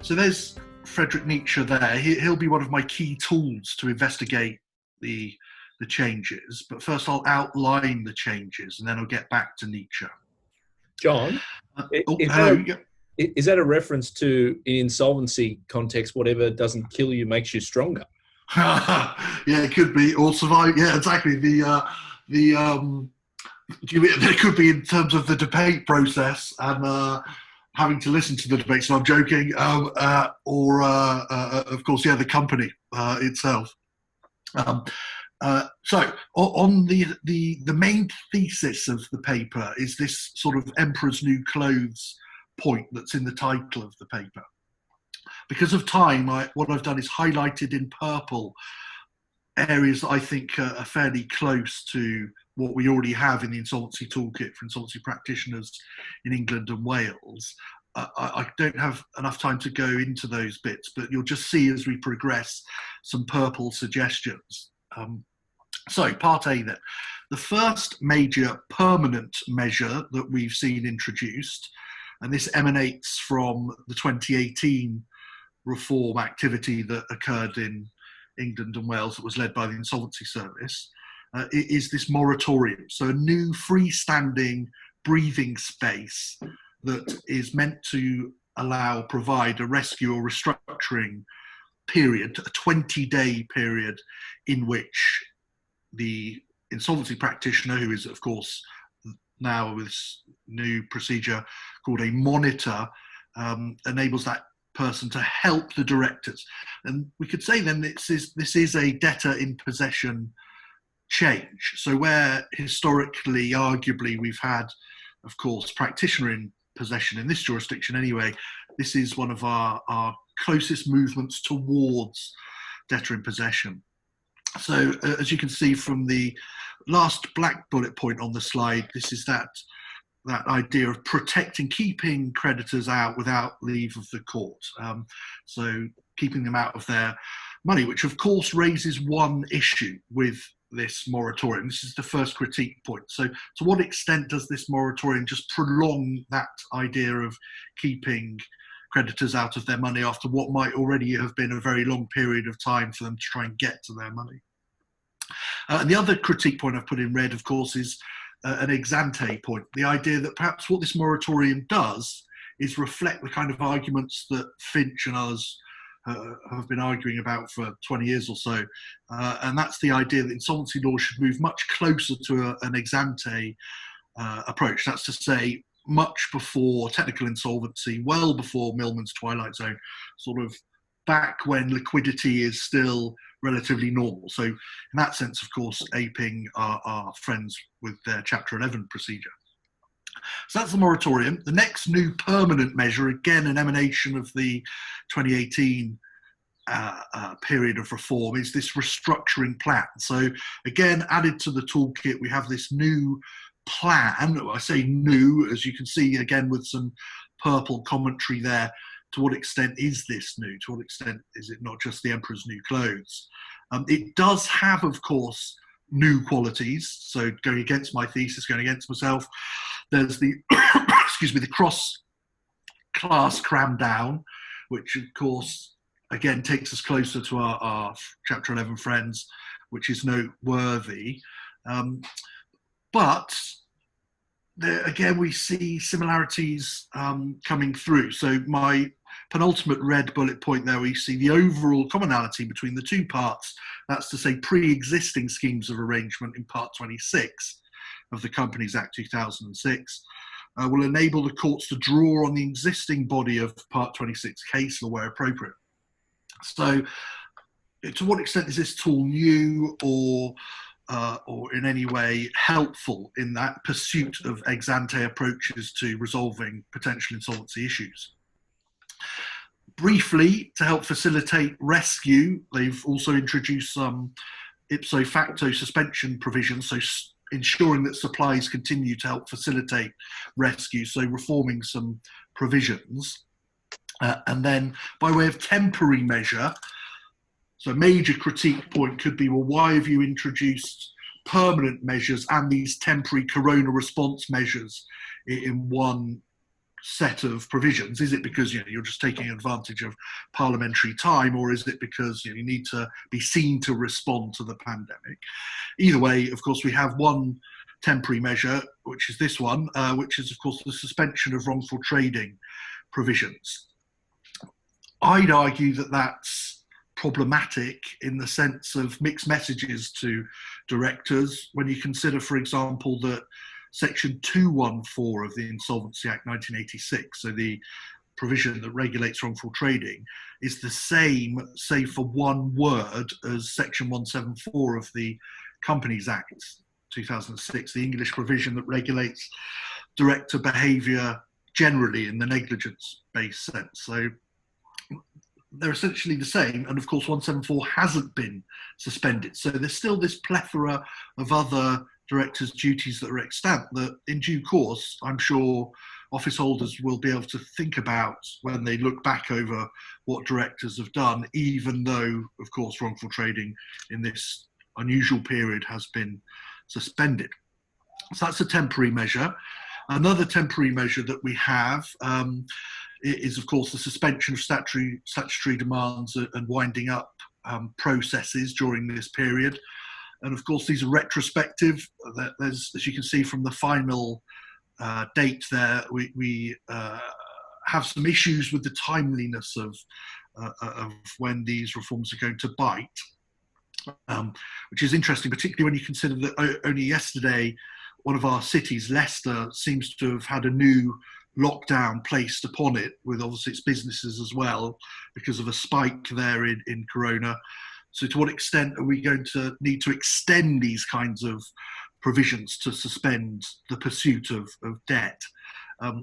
So there's Friedrich Nietzsche there. He'll be one of my key tools to investigate the changes. But first I'll outline the changes and then I'll get back to Nietzsche. John, Hello. Is that a reference to, in insolvency context, whatever doesn't kill you makes you stronger? Yeah, it could be, or survive. Yeah, exactly. There could be in terms of the debate process and having to listen to the debate. So I'm joking. Or of course, yeah, the company itself. So on the main thesis of the paper is this sort of emperor's new clothes point that's in the title of the paper. Because of time, what I've done is highlighted in purple areas that I think are fairly close to what we already have in the insolvency toolkit for insolvency practitioners in England and Wales. I don't have enough time to go into those bits, but you'll just see as we progress some purple suggestions. So part A then. The first major permanent measure that we've seen introduced, and this emanates from the 2018 reform activity that occurred in England and Wales that was led by the Insolvency Service, is this moratorium. So a new freestanding breathing space that is meant to provide a rescue or restructuring period, a 20-day period in which the insolvency practitioner, who is of course now with this new procedure called a monitor, enables that person to help the directors. And we could say then this is a debtor in possession change. So where historically, arguably, we've had, of course, practitioner in possession in this jurisdiction anyway, this is one of our closest movements towards debtor in possession. So as you can see from the last black bullet point on the slide, this is that idea of protecting, keeping creditors out without leave of the court. So keeping them out of their money, which of course raises one issue with this moratorium. This is the first critique point. So to what extent does this moratorium just prolong that idea of keeping creditors out of their money after what might already have been a very long period of time for them to try and get to their money? And the other critique point I've put in red, of course, is an ex ante point. The idea that perhaps what this moratorium does is reflect the kind of arguments that Finch and others have been arguing about for 20 years or so. And that's the idea that insolvency law should move much closer to an ex ante approach. That's to say, much before technical insolvency, well before Millman's Twilight Zone, sort of back when liquidity is still relatively normal. So in that sense, of course, aping our friends with their Chapter 11 procedure. So that's the moratorium. The next new permanent measure, again an emanation of the 2018 period of reform, is this restructuring plan. So again, added to the toolkit, we have this new plan. I say new, as you can see, again, with some purple commentary there. To what extent is this new? To what extent is it not just the emperor's new clothes? It does have, of course, new qualities. So going against my thesis, going against myself, there's the the cross-class cram down, which of course again takes us closer to our Chapter 11 friends, which is noteworthy. But there, again, we see similarities coming through. So my penultimate red bullet point there, we see the overall commonality between the two parts. That's to say pre-existing schemes of arrangement in Part 26 of the Companies Act 2006 will enable the courts to draw on the existing body of Part 26 case law where appropriate. So to what extent is this tool new or in any way helpful in that pursuit of ex ante approaches to resolving potential insolvency issues? Briefly, to help facilitate rescue, they've also introduced some ipso facto suspension provisions, so ensuring that supplies continue to help facilitate rescue, so reforming some provisions. And then by way of temporary measure, so a major critique point could be, well, why have you introduced permanent measures and these temporary corona response measures in one set of provisions? Is it because you're just taking advantage of parliamentary time, or is it because you need to be seen to respond to the pandemic? Either way, of course, we have one temporary measure, which is this one, which is, of course, the suspension of wrongful trading provisions. I'd argue that that's problematic in the sense of mixed messages to directors when you consider, for example, that Section 214 of the Insolvency Act 1986, so the provision that regulates wrongful trading, is the same, save for one word, as Section 174 of the Companies Act 2006, the English provision that regulates director behaviour generally in the negligence-based sense. So they're essentially the same, and of course 174 hasn't been suspended. So there's still this plethora of other directors' duties that are extant that in due course, I'm sure office holders will be able to think about when they look back over what directors have done, even though, of course, wrongful trading in this unusual period has been suspended. So that's a temporary measure. Another temporary measure that we have is, of course, the suspension of statutory demands and winding up processes during this period. And of course, these are retrospective. There's, as you can see from the final date there, we have some issues with the timeliness of when these reforms are going to bite, which is interesting, particularly when you consider that only yesterday, one of our cities, Leicester, seems to have had a new lockdown placed upon it, with obviously its businesses as well, because of a spike there in corona. So to what extent are we going to need to extend these kinds of provisions to suspend the pursuit of debt,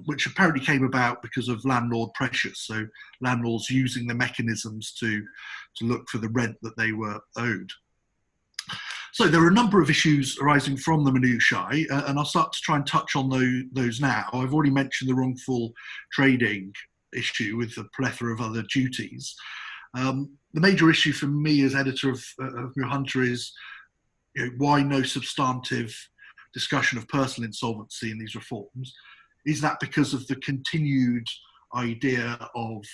which apparently came about because of landlord pressures, so landlords using the mechanisms to look for the rent that they were owed. So there are a number of issues arising from the minutiae, and I'll start to try and touch on those now. I've already mentioned the wrongful trading issue with the plethora of other duties. The major issue for me as editor of Muir Hunter is why no substantive discussion of personal insolvency in these reforms? Is that because of the continued idea of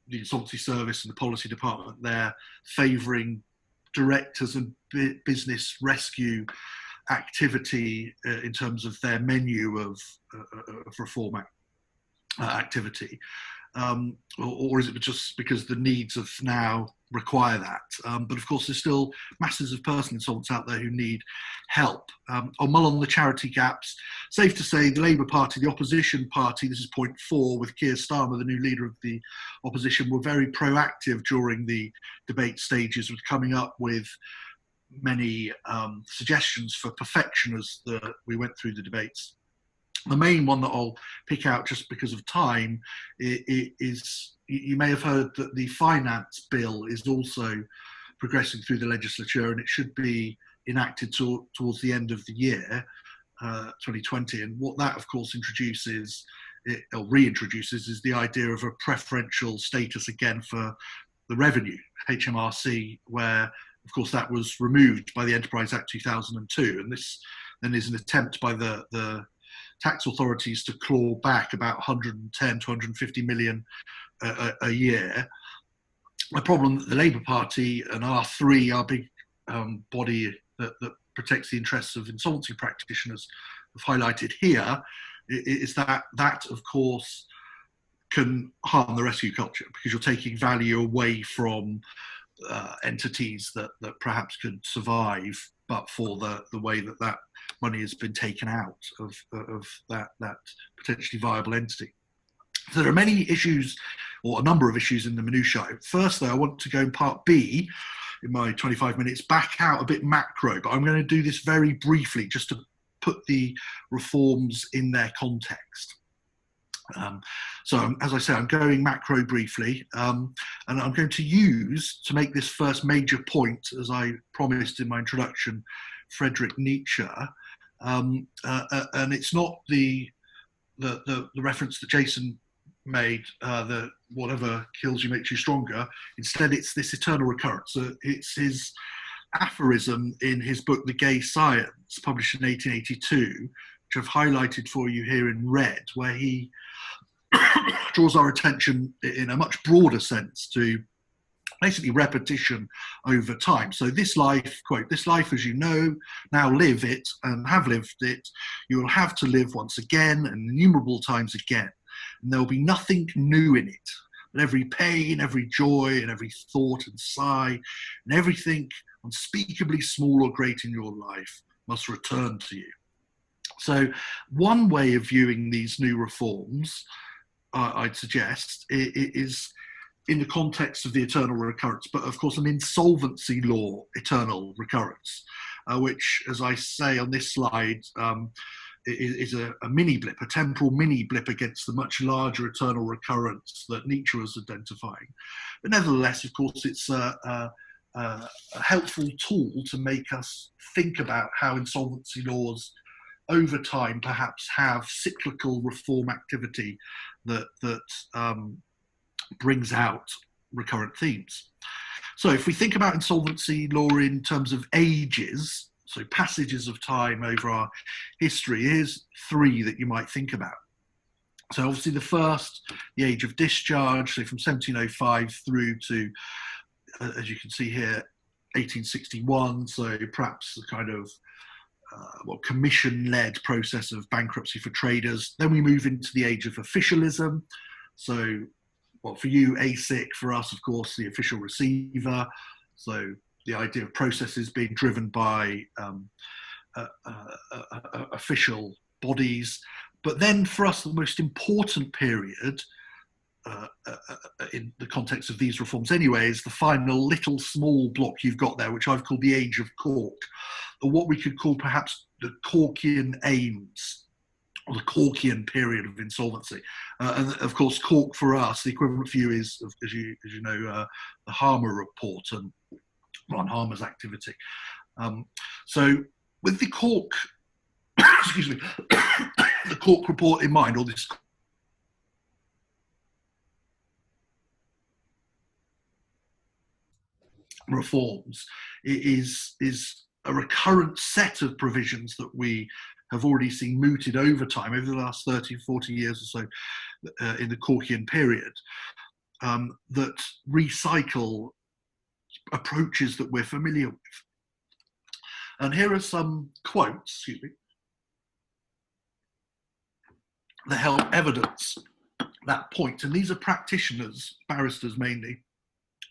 the Insolvency Service and the policy department there favouring directors and business rescue activity in terms of their menu of reform activity? Or is it just because the needs of now require that? But of course, there's still masses of personal insolvents out there who need help. I'll mull on the charity gaps. Safe to say the Labour Party, the opposition party, this is point 4, with Keir Starmer, the new leader of the opposition, were very proactive during the debate stages with coming up with many suggestions for perfection as we went through the debates. The main one that I'll pick out just because of time is, you may have heard that the finance bill is also progressing through the legislature, and it should be enacted towards the end of the year, 2020. And what that, of course, introduces, or reintroduces, is the idea of a preferential status again for the revenue, HMRC, where, of course, that was removed by the Enterprise Act 2002. And this then is an attempt by the tax authorities to claw back about 110 to 150 million a year. A problem that the Labour Party and R3, our big body that protects the interests of insolvency practitioners, have highlighted here, is that, of course, can harm the rescue culture, because you're taking value away from entities that perhaps could survive, but for the way that money has been taken out of that potentially viable entity. So there are many issues, or a number of issues, in the minutiae. First, though, I want to go in part B, in my 25 minutes, back out a bit macro, but I'm going to do this very briefly just to put the reforms in their context. So as I say, I'm going macro briefly, and I'm going to use, to make this first major point, as I promised in my introduction, Friedrich Nietzsche, and it's not the reference that Jason made, the whatever kills you makes you stronger. Instead, it's this eternal recurrence. So it's his aphorism in his book The Gay Science, published in 1882, which I've highlighted for you here in red, where he draws our attention in a much broader sense to basically repetition over time. So this life, quote, this life as you know, now live it and have lived it, you will have to live once again and innumerable times again. And there will be nothing new in it. But every pain, every joy, and every thought and sigh, and everything unspeakably small or great in your life must return to you. So one way of viewing these new reforms, I'd suggest, is in the context of the eternal recurrence, but of course an insolvency law eternal recurrence, which, as I say on this slide, is a mini blip, a temporal mini blip against the much larger eternal recurrence that Nietzsche was identifying. But nevertheless, of course, it's a helpful tool to make us think about how insolvency laws over time perhaps have cyclical reform activity that brings out recurrent themes. So if we think about insolvency law in terms of ages, so passages of time over our history, here's three that you might think about. So obviously the first, the age of discharge, so from 1705 through to, as you can see here, 1861, so perhaps the kind of commission-led process of bankruptcy for traders. Then we move into the age of officialism. So, well, for you, ASIC, for us, of course, the official receiver. So the idea of processes being driven by official bodies. But then for us, the most important period in the context of these reforms anyway, is the final little small block you've got there, which I've called the age of cork, or what we could call perhaps the Corkian aims, or the Corkian period of insolvency. And of course, cork for us, the equivalent for you is, as you know, the Harmer report and Ron Harmer's activity. So with the cork, excuse me, the cork report in mind, or this reforms, is a recurrent set of provisions that we have already seen mooted over time, over the last 30, 40 years or so in the Corkian period, that recycle approaches that we're familiar with. And here are some quotes, excuse me, that help evidence that point. And these are practitioners, barristers mainly,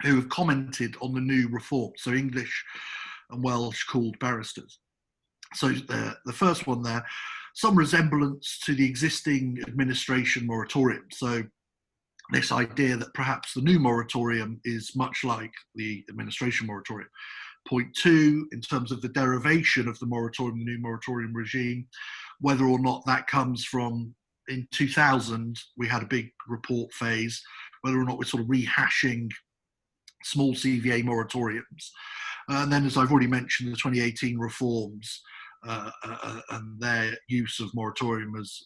who have commented on the new reform, so English and Welsh called barristers. So the first one there, some resemblance to the existing administration moratorium. So this idea that perhaps the new moratorium is much like the administration moratorium. Point two, in terms of the derivation of the moratorium, the new moratorium regime, whether or not that comes from, in 2000, we had a big report phase, whether or not we're sort of rehashing small CVA moratoriums. And then, as I've already mentioned, the 2018 reforms and their use of moratorium as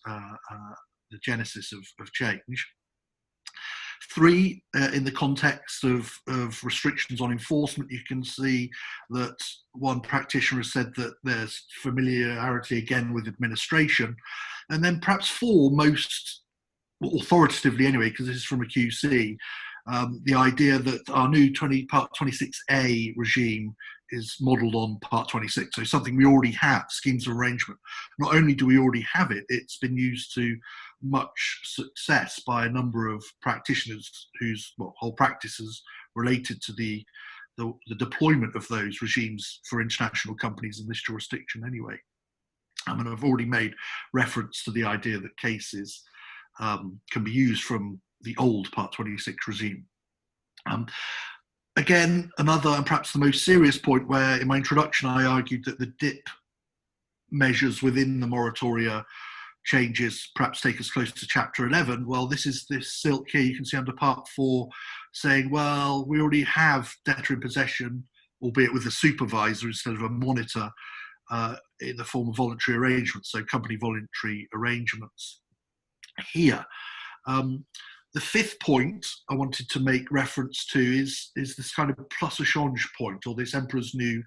the genesis of change. Three, in the context of restrictions on enforcement, you can see that one practitioner has said that there's familiarity again with administration. And then perhaps four, most authoritatively anyway, because this is from a QC, the idea that our new Part 26A regime is modelled on Part 26, so something we already have, schemes of arrangement. Not only do we already have it, it's been used to much success by a number of practitioners whose whole practices related to the deployment of those regimes for international companies in this jurisdiction anyway. And I've already made reference to the idea that cases can be used from the old Part 26 regime. Again, another and perhaps the most serious point where in my introduction I argued that the dip measures within the moratoria changes perhaps take us close to Chapter 11. Well, this is this silk here you can see under Part 4 saying, well, we already have debtor in possession, albeit with a supervisor instead of a monitor, in the form of voluntary arrangements, so company voluntary arrangements here. The fifth point I wanted to make reference to is this kind of plus a change point, or this Emperor's New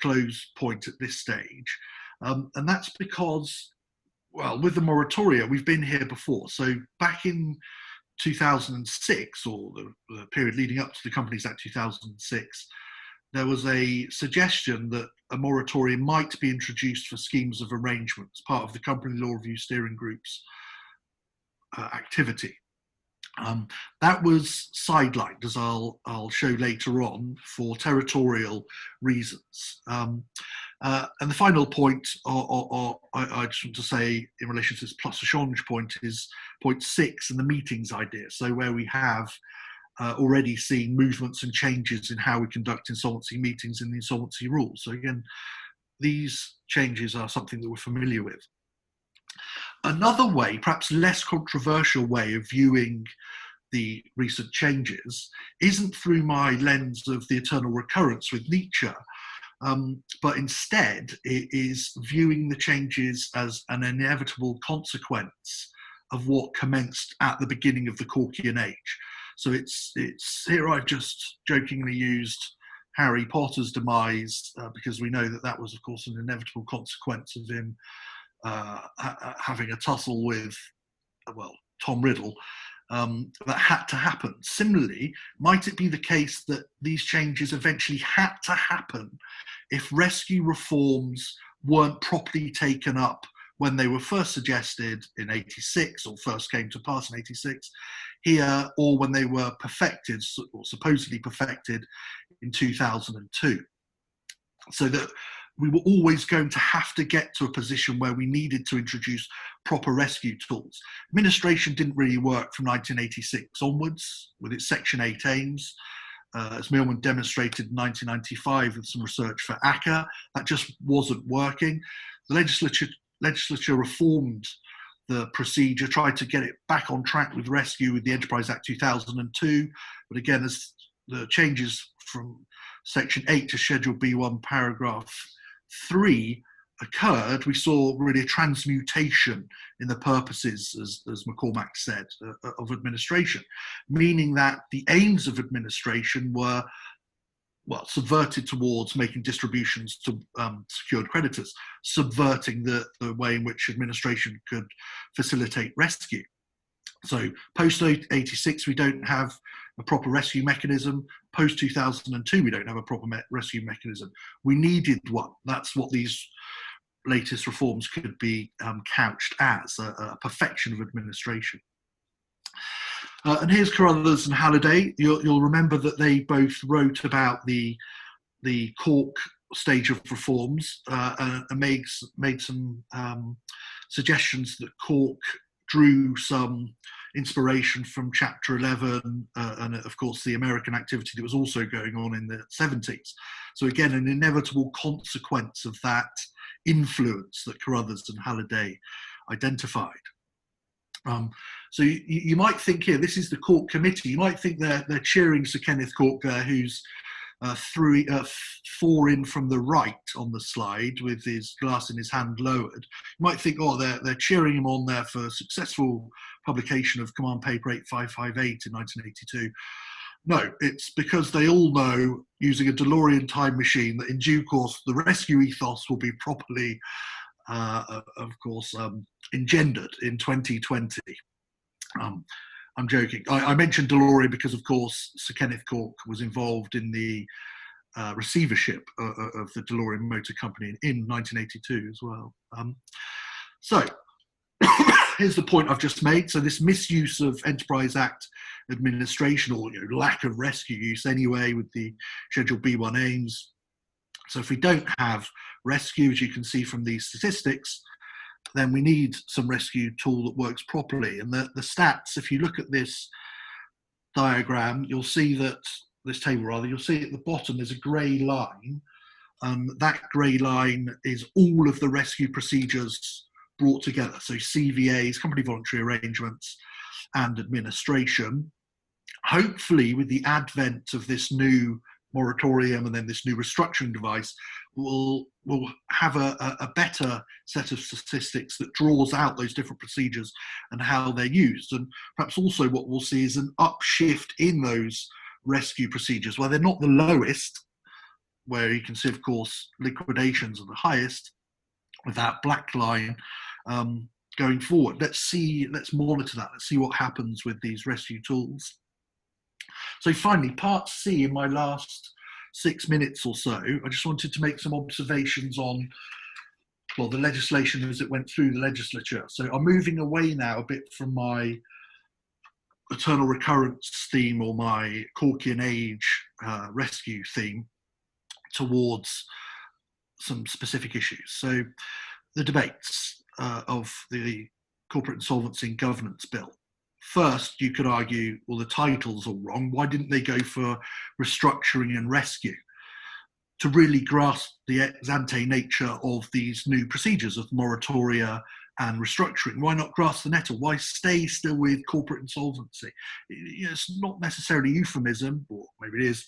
Clothes point at this stage. And that's because well, with the moratoria, we've been here before. So back in 2006, or the period leading up to the Companies Act 2006, there was a suggestion that a moratorium might be introduced for schemes of arrangement as part of the Company Law Review Steering Group's activity. That was sidelined, as I'll show later on, for territorial reasons. And the final point I just want to say in relation to this plus a change point is point 6 and the meetings idea. So where we have already seen movements and changes in how we conduct insolvency meetings in the insolvency rules. So again, these changes are something that we're familiar with. Another way, perhaps less controversial way of viewing the recent changes isn't through my lens of the eternal recurrence with Nietzsche, but instead it is viewing the changes as an inevitable consequence of what commenced at the beginning of the Corkian age. So it's here I've just jokingly used Harry Potter's demise because we know that was, of course, an inevitable consequence of him having a tussle with, well, Tom Riddle, that had to happen. Similarly, might it be the case that these changes eventually had to happen if rescue reforms weren't properly taken up when they were first suggested in 86 or first came to pass in 86 here, or when they were perfected or supposedly perfected in 2002? So that we were always going to have to get to a position where we needed to introduce proper rescue tools. Administration didn't really work from 1986 onwards with its Section 8 aims. As Millman demonstrated in 1995 with some research for ICAEW, that just wasn't working. The legislature reformed the procedure, tried to get it back on track with rescue with the Enterprise Act 2002. But again, as the changes from Section 8 to Schedule B1, paragraph 3 occurred, we saw really a transmutation in the purposes, as McCormack said, of administration, meaning that the aims of administration were, well, subverted towards making distributions to secured creditors, subverting the way in which administration could facilitate rescue. So post 86, we don't have a proper rescue mechanism. Post 2002, we don't have a proper rescue mechanism. We needed one. That's what these latest reforms could be couched as, a perfection of administration. And here's Carruthers and Halliday. You'll remember that they both wrote about the Cork stage of reforms and made some suggestions that Cork drew some inspiration from Chapter 11 and, of course, the American activity that was also going on in the 70s. So again, an inevitable consequence of that influence that Carruthers and Halliday identified. So you might think here, this is the Cork committee, you might think they're cheering Sir Kenneth Cork there, who's 4 in from the right on the slide with his glass in his hand lowered. You might think, oh, they're cheering him on there for successful publication of Command Paper 8558 in 1982. No, it's because they all know, using a DeLorean time machine, that in due course the rescue ethos will be properly, of course, engendered in 2020. I'm joking. I mentioned DeLorean because, of course, Sir Kenneth Cork was involved in the receivership of the DeLorean Motor Company in 1982 as well. So here's the point I've just made. So this misuse of Enterprise Act administration, or lack of rescue use anyway, with the Schedule B1 aims. So if we don't have rescue, as you can see from these statistics, then we need some rescue tool that works properly. And the stats, if you look at this diagram, you'll see that, this table rather, you'll see at the bottom there's a grey line. That grey line is all of the rescue procedures brought together. So CVAs, company voluntary arrangements, and administration. Hopefully, with the advent of this new moratorium and then this new restructuring device, we'll have a better set of statistics that draws out those different procedures and how they're used. And perhaps also what we'll see is an upshift in those rescue procedures, where they're not the lowest, where you can see, of course, liquidations are the highest with that black line. going forward. Let's monitor that. Let's see what happens with these rescue tools. So finally, part C, in my last 6 minutes or so, I just wanted to make some observations on, well, the legislation as it went through the legislature. So I'm moving away now a bit from my eternal recurrence theme or my Corkian age rescue theme towards some specific issues. So the debates of the Corporate Insolvency and Governance Bill. First, you could argue, well, the title's all wrong. Why didn't they go for restructuring and rescue? To really grasp the ex ante nature of these new procedures of moratoria and restructuring, why not grasp the nettle? Why stay still with corporate insolvency? It's not necessarily euphemism, or maybe it is,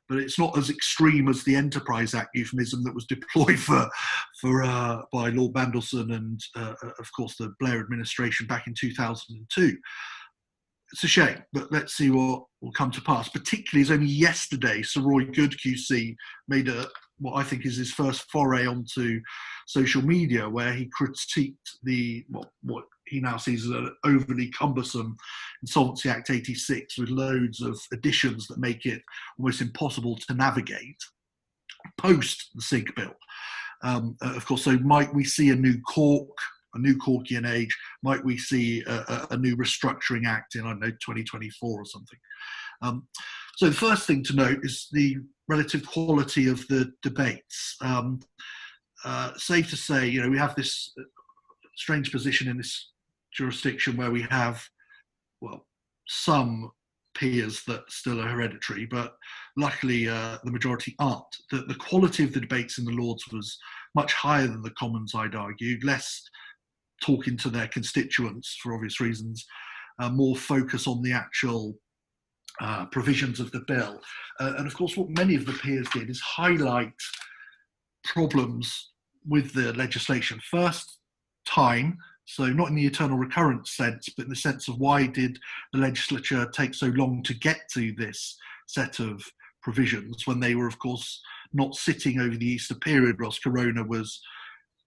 but it's not as extreme as the Enterprise Act euphemism that was deployed by Lord Mandelson and, of course, the Blair administration back in 2002. It's a shame, but let's see what will come to pass. Particularly as only yesterday, Sir Roy Good QC made what I think is his first foray onto social media, where he critiqued what he now sees as an overly cumbersome Insolvency Act 86 with loads of additions that make it almost impossible to navigate post the SIG bill. Of course, so might we see a new Corkian age? Might we see a new restructuring act in, I don't know, 2024 or something? So the first thing to note is the relative quality of the debates. Safe to say, we have this strange position in this jurisdiction where we have, well, some peers that still are hereditary, but luckily the majority aren't. The quality of the debates in the Lords was much higher than the Commons, I'd argue, less talking to their constituents for obvious reasons, more focus on the actual provisions of the bill. And of course, what many of the peers did is highlight problems with the legislation. First, time. So not in the eternal recurrence sense, but in the sense of why did the legislature take so long to get to this set of provisions when they were, of course, not sitting over the Easter period whilst Corona was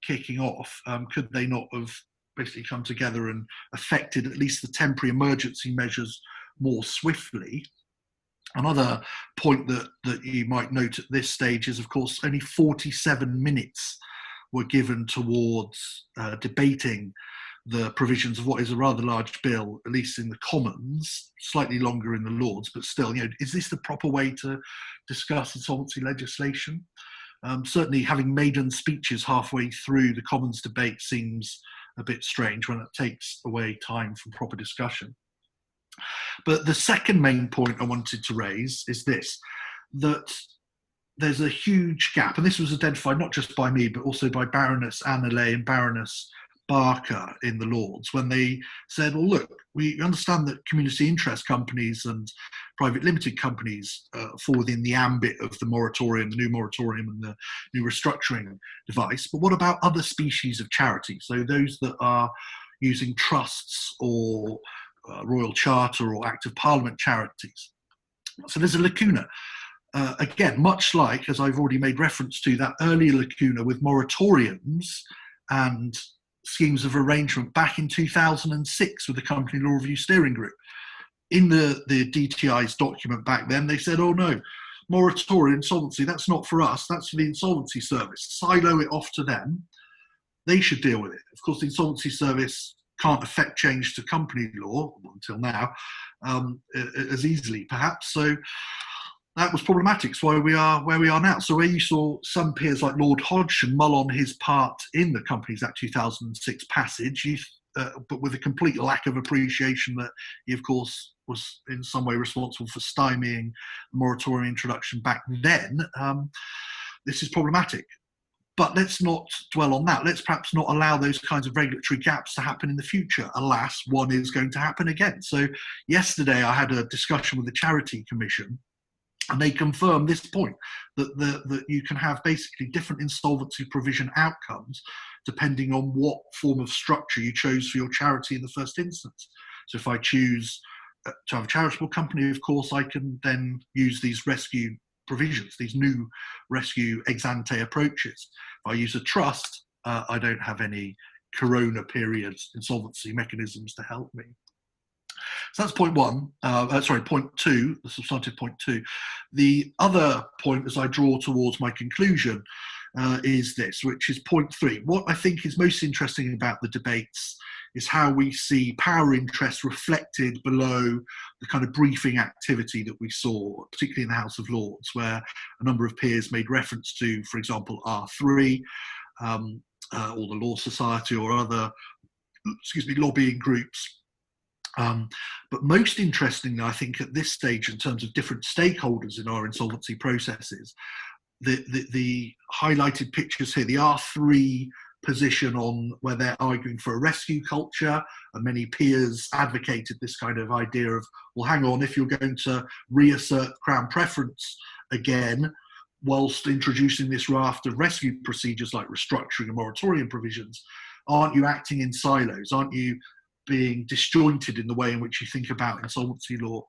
kicking off? Could they not have basically come together and affected at least the temporary emergency measures more swiftly? Another point that you might note at this stage is, of course, only 47 minutes were given towards debating the provisions of what is a rather large bill, at least in the Commons, slightly longer in the Lords, but still, is this the proper way to discuss insolvency legislation? Certainly having maiden speeches halfway through the Commons debate seems a bit strange when it takes away time from proper discussion. But the second main point I wanted to raise is this, that there's a huge gap, and this was identified not just by me, but also by Baroness Annalay and Baroness Barker in the Lords, when they said, well, look, we understand that community interest companies and private limited companies fall within the ambit of the moratorium, the new moratorium and the new restructuring device, but what about other species of charity? So those that are using trusts or Royal Charter or Act of Parliament charities. So there's a lacuna. Again, much like, as I've already made reference to, that earlier lacuna with moratoriums and schemes of arrangement back in 2006 with the Company Law Review Steering Group. In the DTI's document back then, they said, oh no, moratorium, insolvency, that's not for us, that's for the Insolvency Service. Silo it off to them. They should deal with it. Of course, the Insolvency Service can't affect change to company law, until now, as easily, perhaps. So that was problematic. It's why we are where we are now. So where you saw some peers like Lord Hodgson mull on his part in the Companies Act 2006 passage, but with a complete lack of appreciation that he, of course, was in some way responsible for stymieing the moratorium introduction back then, this is problematic. But let's not dwell on that. Let's perhaps not allow those kinds of regulatory gaps to happen in the future. Alas, one is going to happen again. So yesterday I had a discussion with the Charity Commission, and they confirmed this point, that you can have basically different insolvency provision outcomes depending on what form of structure you chose for your charity in the first instance. So if I choose to have a charitable company, of course, I can then use these rescue provisions, these new rescue ex ante approaches. If I use a trust, I don't have any corona period insolvency mechanisms to help me. So that's point one. Point two, the substantive point two. The other point as I draw towards my conclusion is this, which is point three. What I think is most interesting about the debates is how we see power interests reflected below the kind of briefing activity that we saw, particularly in the House of Lords, where a number of peers made reference to, for example, R3, or the Law Society or other, lobbying groups. But most interestingly, I think at this stage, in terms of different stakeholders in our insolvency processes, the highlighted pictures here, the R3 position on where they're arguing for a rescue culture, and many peers advocated this kind of idea of, well, hang on, if you're going to reassert Crown preference again, whilst introducing this raft of rescue procedures like restructuring and moratorium provisions, aren't you acting in silos? Aren't you being disjointed in the way in which you think about insolvency law?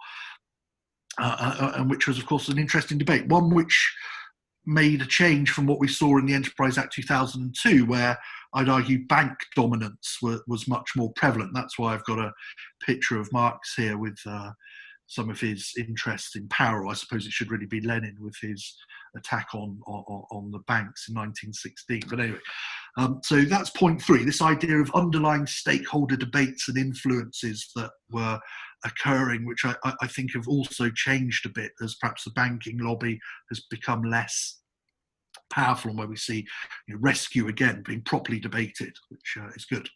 And which was, of course, an interesting debate, one which made a change from what we saw in the Enterprise Act 2002, where I'd argue bank dominance was much more prevalent. That's why I've got a picture of Marx here with some of his interests in power. I suppose it should really be Lenin with his attack on the banks in 1916. But anyway, so that's point three, this idea of underlying stakeholder debates and influences that were occurring, which I think have also changed a bit as perhaps the banking lobby has become less powerful, and where we see rescue again being properly debated, which is good.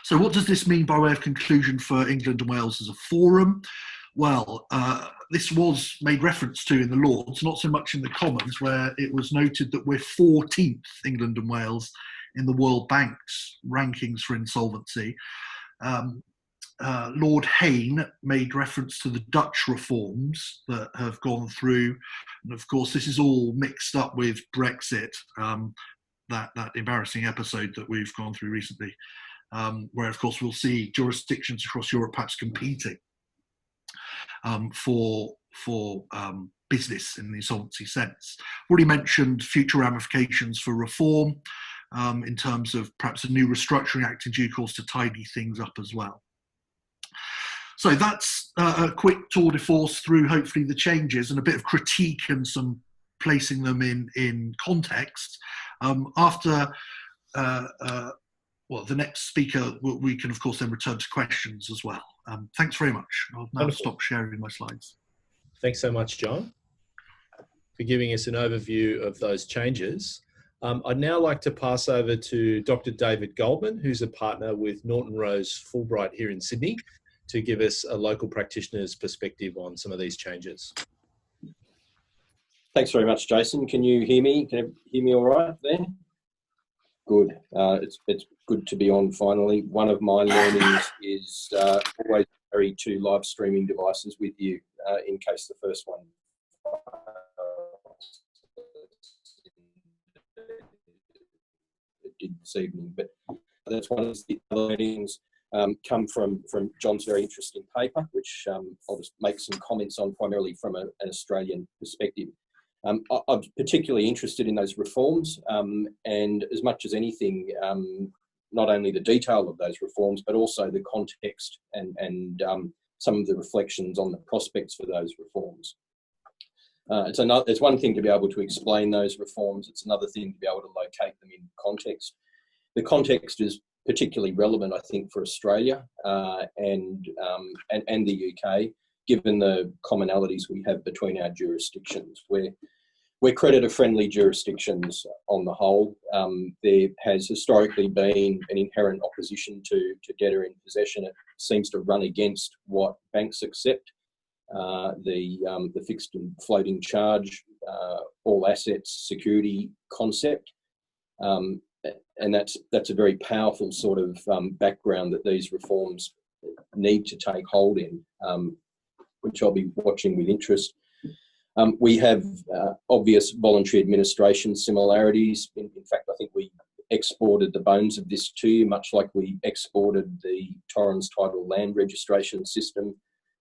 So what does this mean by way of conclusion for England and Wales as a forum? Well, this was made reference to in the Lords, not so much in the Commons, where it was noted that we're 14th, England and Wales, in the World Bank's rankings for insolvency. Lord Hayne made reference to the Dutch reforms that have gone through. And of course, this is all mixed up with Brexit, that embarrassing episode that we've gone through recently, where, of course, we'll see jurisdictions across Europe perhaps competing for business in the insolvency sense. Already mentioned future ramifications for reform in terms of perhaps a new restructuring act in due course to tidy things up as well. So that's a quick tour de force through hopefully the changes and a bit of critique and some placing them in context. After the next speaker, we can of course then return to questions as well. Thanks very much. I'll now Wonderful. Stop sharing my slides. Thanks so much, John, for giving us an overview of those changes. I'd now like to pass over to Dr. David Goldman, who's a partner with Norton Rose Fulbright here in Sydney, to give us a local practitioner's perspective on some of these changes. Thanks very much, Jason. Can you hear me? Can you hear me all right there? Good. It's good to be on finally. One of my learnings is always carry 2 live streaming devices with you in case the first one it did this evening. But that's one of the learnings come from John's very interesting paper, which I'll just make some comments on primarily from an Australian perspective. I'm particularly interested in those reforms and as much as anything, not only the detail of those reforms, but also the context and some of the reflections on the prospects for those reforms. It's one thing to be able to explain those reforms. It's another thing to be able to locate them in context. The context is particularly relevant, I think, for Australia and the UK, given the commonalities we have between our jurisdictions. We're creditor-friendly jurisdictions on the whole. There has historically been an inherent opposition to debtor in possession. It seems to run against what banks accept, the fixed and floating charge, all assets, security concept. And that's a very powerful sort of background that these reforms need to take hold in, which I'll be watching with interest. We have obvious voluntary administration similarities. In fact, I think we exported the bones of this to you, much like we exported the Torrens title land registration system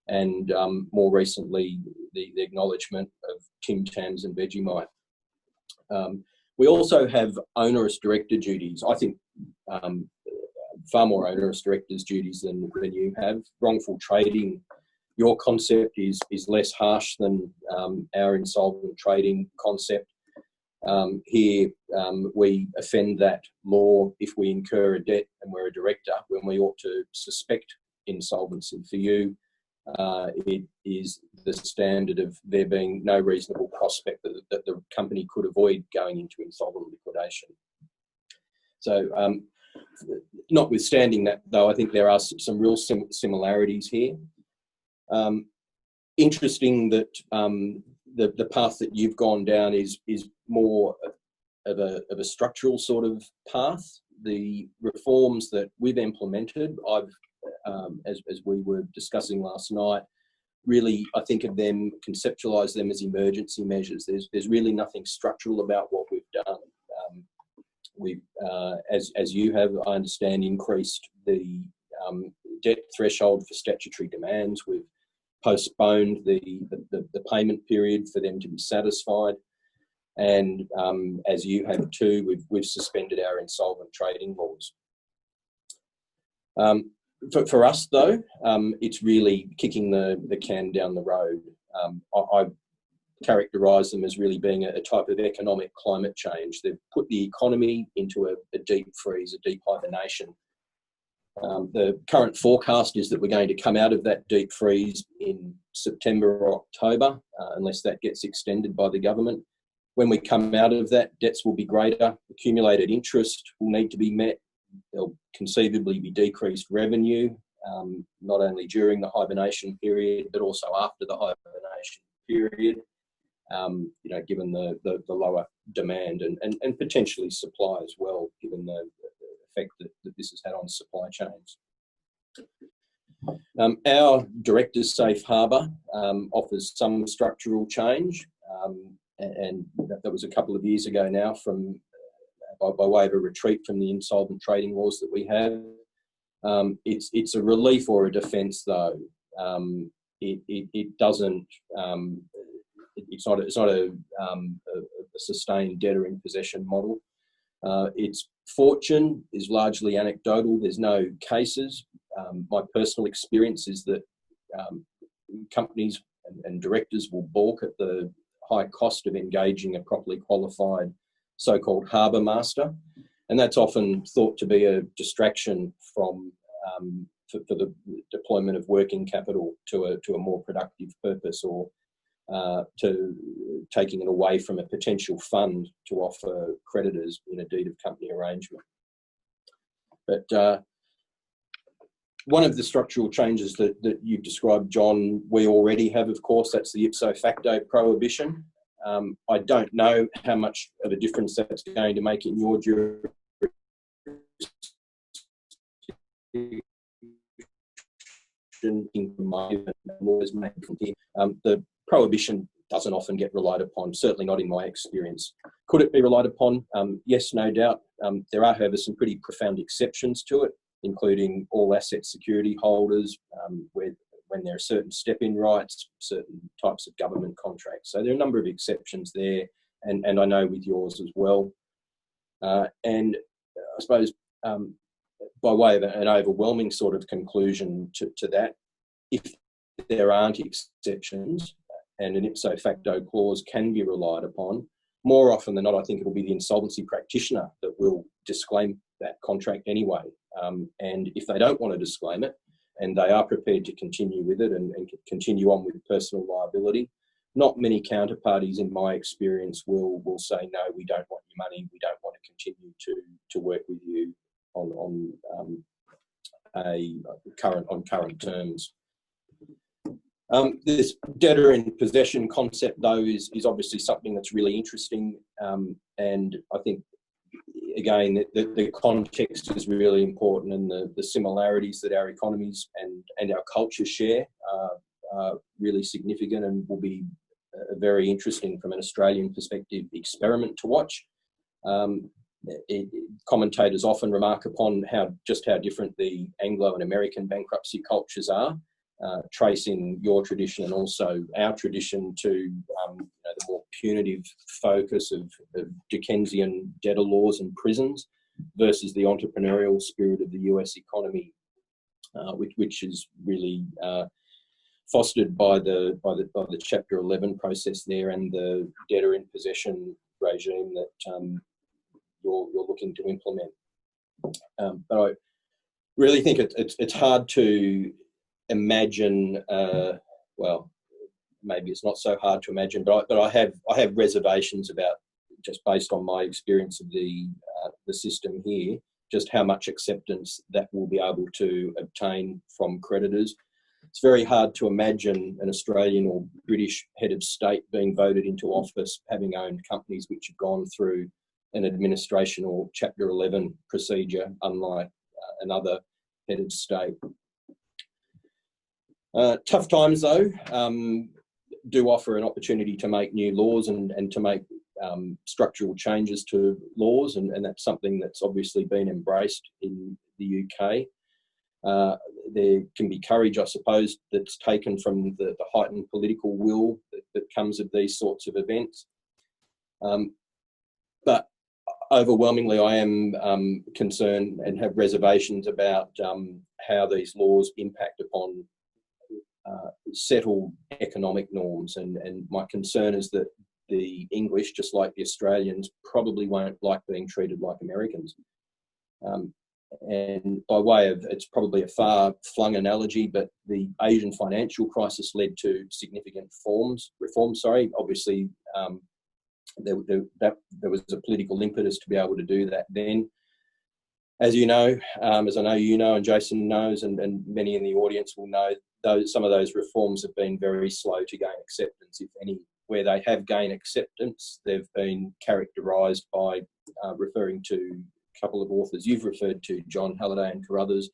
and more recently the acknowledgement of Tim Tams and Vegemite. We also have onerous director duties. I think far more onerous directors' duties than you have. Wrongful trading, your concept is less harsh than our insolvent trading concept. Here, we offend that law if we incur a debt and we're a director, when we ought to suspect insolvency. For you, it is the standard of there being no reasonable prospect that the company could avoid going into insolvent liquidation. So, notwithstanding that, though, I think there are some real similarities here. Interesting that the path that you've gone down is more of a structural sort of path. The reforms that we've implemented, as we were discussing last night, really, I think of them, conceptualise them as emergency measures. There's really nothing structural about what we've done. We've, as you have, I understand, increased the debt threshold for statutory demands. We've postponed the payment period for them to be satisfied, and as you have too, we've suspended our insolvent trading laws. For us, though, it's really kicking the can down the road. I characterise them as really being a type of economic climate change. They've put the economy into a deep freeze, a deep hibernation. The current forecast is that we're going to come out of that deep freeze in September or October, unless that gets extended by the government. When we come out of that, debts will be greater, accumulated interest will need to be met, there'll conceivably be decreased revenue, not only during the hibernation period, but also after the hibernation period, given the lower demand and potentially supply as well, given the effect that this has had on supply chains. Our directors' safe harbour offers some structural change, and that was a couple of years ago now, by way of a retreat from the insolvent trading laws that we have. It's a relief or a defence, though. It doesn't. It's not a sustained debtor in possession model. Its fortune is largely anecdotal. There's no cases. My personal experience is that companies and directors will balk at the high cost of engaging a properly qualified so-called harbour master, and that's often thought to be a distraction from for the deployment of working capital to a more productive purpose, or to taking it away from a potential fund to offer creditors in a deed of company arrangement. But one of the structural changes that you've described, John, we already have, of course. That's the ipso facto prohibition. I don't know how much of a difference that's going to make in your jurisdiction. The prohibition doesn't often get relied upon, certainly not in my experience. Could it be relied upon? Yes, no doubt. There are, however, some pretty profound exceptions to it, including all asset security holders, when there are certain step-in rights, certain types of government contracts. So there are a number of exceptions there, and I know with yours as well. And I suppose by way of an overwhelming sort of conclusion to that, if there aren't exceptions and an ipso facto clause can be relied upon, more often than not, I think it'll be the insolvency practitioner that will disclaim that contract anyway. And if they don't want to disclaim it, and they are prepared to continue with it and continue on with personal liability, not many counterparties, in my experience, will say, no, we don't want your money, we don't want to continue to work with you on current terms. This debtor in possession concept, though, is obviously something that's really interesting, and I think, again, the context is really important, and the similarities that our economies and our culture share are really significant, and will be a very interesting, from an Australian perspective, experiment to watch. Commentators often remark upon how different the Anglo and American bankruptcy cultures are, tracing your tradition and also our tradition to the more punitive focus of Dickensian debtor laws and prisons. versus the entrepreneurial spirit of the US economy, which is really fostered by the Chapter 11 process there and the debtor in possession regime that you're looking to implement. But I really think it's hard to imagine. Well, maybe it's not so hard to imagine, but I have reservations about, just based on my experience of the system here, just how much acceptance that will be able to obtain from creditors. It's very hard to imagine an Australian or British head of state being voted into office having owned companies which have gone through an administration or Chapter 11 procedure, unlike another head of state. Tough times, though, do offer an opportunity to make new laws and to make structural changes to laws, and that's something that's obviously been embraced in the UK. There can be courage, I suppose, that's taken from the heightened political will that comes of these sorts of events. But overwhelmingly, I am concerned and have reservations about how these laws impact upon settled economic norms. And my concern is that the English, just like the Australians, probably won't like being treated like Americans. And by way of, it's probably a far-flung analogy, but the Asian financial crisis led to significant reforms. Obviously, there was a political impetus to be able to do that then. As you know, as I know you know, and Jason knows, and many in the audience will know, some of those reforms have been very slow to gain acceptance, if any. Where they have gained acceptance, they've been characterised by referring to a couple of authors you've referred to, John Halliday and Carruthers,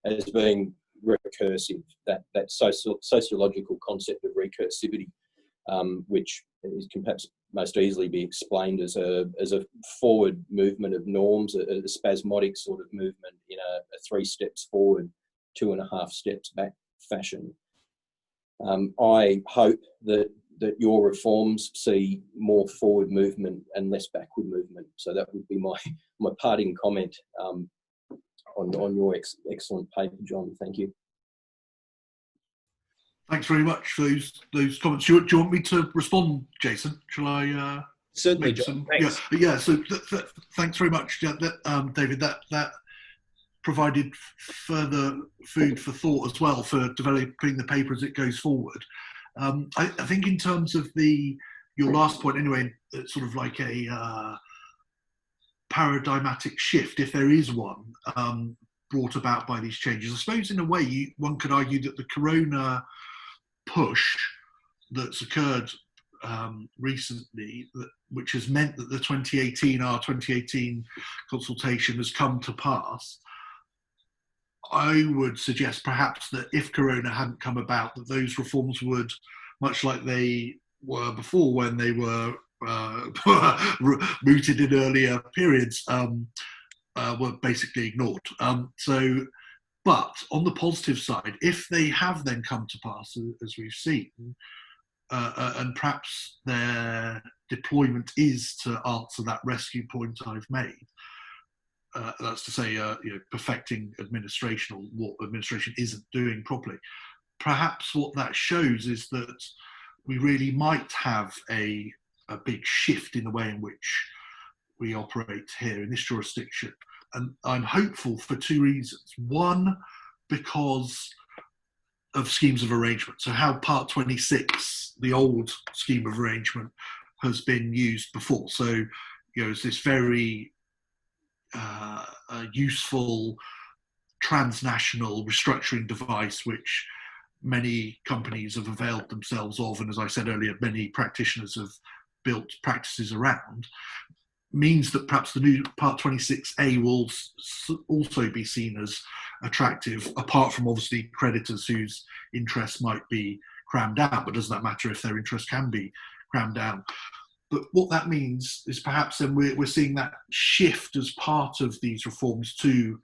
as being recursive, that sociological concept of recursivity, which can perhaps most easily be explained as a forward movement of norms, a spasmodic sort of movement in a 3 steps forward, 2.5 steps back fashion. I hope that your reforms see more forward movement and less backward movement. So that would be my parting comment on your excellent paper, John. Thank you. Thanks very much for those comments. Do you want me to respond, Jason? Shall I? Certainly, John. Thanks. Yeah. So thanks very much, David. That provided further food for thought as well for developing the paper as it goes forward. I think in terms of your last point, anyway, it's sort of like a paradigmatic shift, if there is one, brought about by these changes. I suppose in a way one could argue that the Corona push that's occurred recently, which has meant that the 2018 consultation has come to pass. I would suggest perhaps that if Corona hadn't come about, that those reforms would, much like they were before when they were mooted in earlier periods, were basically ignored. But on the positive side, if they have then come to pass, as we've seen, and perhaps their deployment is to answer that rescue point I've made, that's to say, perfecting administration, or what administration isn't doing properly. Perhaps what that shows is that we really might have a big shift in the way in which we operate here in this jurisdiction. And I'm hopeful for 2 reasons. One, because of schemes of arrangement. So how Part 26, the old scheme of arrangement, has been used before. So, it's this very useful transnational restructuring device which many companies have availed themselves of, and as I said earlier, many practitioners have built practices around, means that perhaps the new Part 26A will also be seen as attractive, apart from obviously creditors whose interests might be crammed out, but doesn't that matter if their interests can be crammed down? But what that means is perhaps then we're seeing that shift as part of these reforms to,